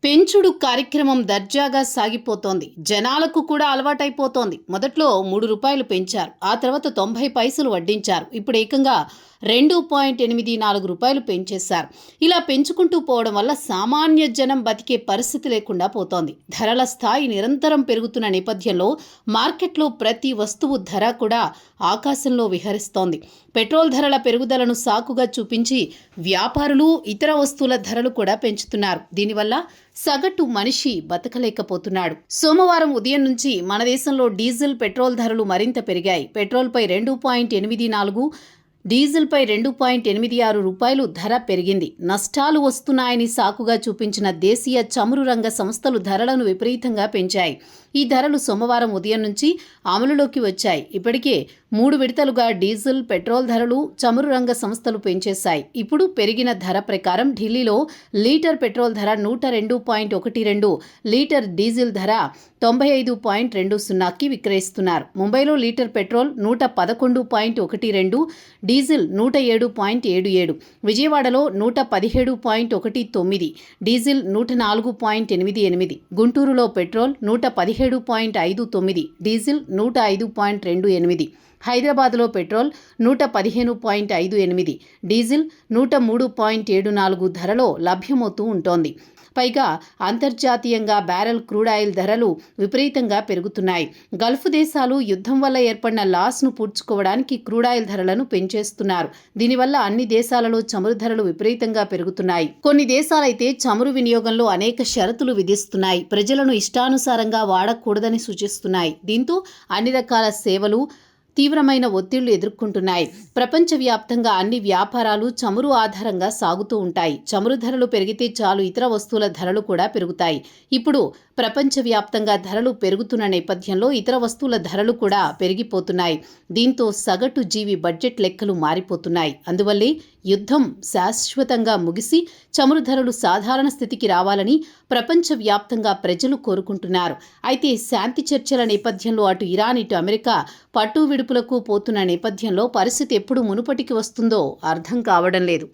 పెంచుడు కార్యక్రమం దర్జాగా సాగిపోతోంది. జనాలకు కూడా అలవాటైపోతోంది. మొదట్లో ₹3 పెంచారు. ఆ తర్వాత 90 పైసలు వడ్డించారు. ఇప్పుడు ఏకంగా ₹2.84 పెంచేశారు. ఇలా పెంచుకుంటూ పోవడం వల్ల సామాన్య జనం బతికే పరిస్థితి లేకుండా పోతోంది. ధరల స్థాయి నిరంతరం పెరుగుతున్న నేపథ్యంలో మార్కెట్లో ప్రతి వస్తువు ధర కూడా ఆకాశంలో విహరిస్తోంది. పెట్రోల్ ధరల పెరుగుదలను సాకుగా చూపించి వ్యాపారులు ఇతర వస్తువుల ధరలు కూడా పెంచుతున్నారు. దీనివల్ల సగటు మనిషి బతకలేకపోతున్నాడు. సోమవారం ఉదయం నుంచి మన దేశంలో డీజిల్, పెట్రోల్ ధరలు మరింత పెరిగాయి. పెట్రోల్పై 2.84, డీజిల్పై ₹2.86 ధర పెరిగింది. నష్టాలు వస్తున్నాయని సాకుగా చూపించిన దేశీయ చమురు రంగ సంస్థలు ధరలను విపరీతంగా పెంచాయి. ఈ ధరలు సోమవారం ఉదయం నుంచి అమలులోకి వచ్చాయి. ఇప్పటికే 3 విడతలుగా డీజిల్, పెట్రోల్ ధరలు చమురు రంగ సంస్థలు పెంచేశాయి. ఇప్పుడు పెరిగిన ధర ప్రకారం ఢిల్లీలో లీటర్ పెట్రోల్ ధర 102.12, లీటర్ డీజిల్ ధర 95.20కి విక్రయిస్తున్నారు. ముంబైలో లీటర్ పెట్రోల్ 111.12, డీజిల్ 107.77, విజయవాడలో 117.19, డీజిల్ 104.88, గుంటూరులో పెట్రోల్ 117.59, డీజిల్ 105.28, హైదరాబాద్లో పెట్రోల్ 115.58, డీజిల్ 103.74 ధరలో లభ్యమవుతూ ఉంటోంది. పైగా అంతర్జాతీయంగా బ్యారెల్ క్రూడ్ ఆయిల్ ధరలు విపరీతంగా పెరుగుతున్నాయి. గల్ఫ్ దేశాలు యుద్ధం వల్ల ఏర్పడిన లాస్ను పూడ్చుకోవడానికి క్రూడ్ ఆయిల్ ధరలను పెంచేస్తున్నారు. దీనివల్ల అన్ని దేశాలలో చమురు ధరలు విపరీతంగా పెరుగుతున్నాయి. కొన్ని దేశాలైతే చమురు వినియోగంలో అనేక షరతులు విధిస్తున్నాయి. ప్రజలను ఇష్టానుసారంగా వాడకూడదని సూచిస్తున్నాయి. దీంతో అన్ని రకాల సేవలు తీవ్రమైన ఒత్తిళ్లు ఎదుర్కొంటున్నాయి. ప్రపంచవ్యాప్తంగా అన్ని వ్యాపారాలు చమురు ఆధారంగా సాగుతూ ఉంటాయి. చమురు ధరలు పెరిగితే చాలు ఇతర వస్తువుల ధరలు కూడా పెరుగుతాయి. ఇప్పుడు ప్రపంచవ్యాప్తంగా ధరలు పెరుగుతున్న నేపథ్యంలో ఇతర వస్తువుల ధరలు కూడా పెరిగిపోతున్నాయి. దీంతో సగటు జీవి బడ్జెట్ లెక్కలు మారిపోతున్నాయి. అందువల్లే యుద్ధం శాశ్వతంగా ముగిసి చమురు ధరలు సాధారణ స్థితికి రావాలని ప్రపంచవ్యాప్తంగా ప్రజలు కోరుకుంటున్నారు. అయితే శాంతి చర్చల నేపథ్యంలో అటు ఇరాన్, ఇటు అమెరికా పట్టు విడుపులకు పోతున్న నేపథ్యంలో పరిస్థితి ఎప్పుడు మునుపటికి వస్తుందో అర్థం కావడం లేదు.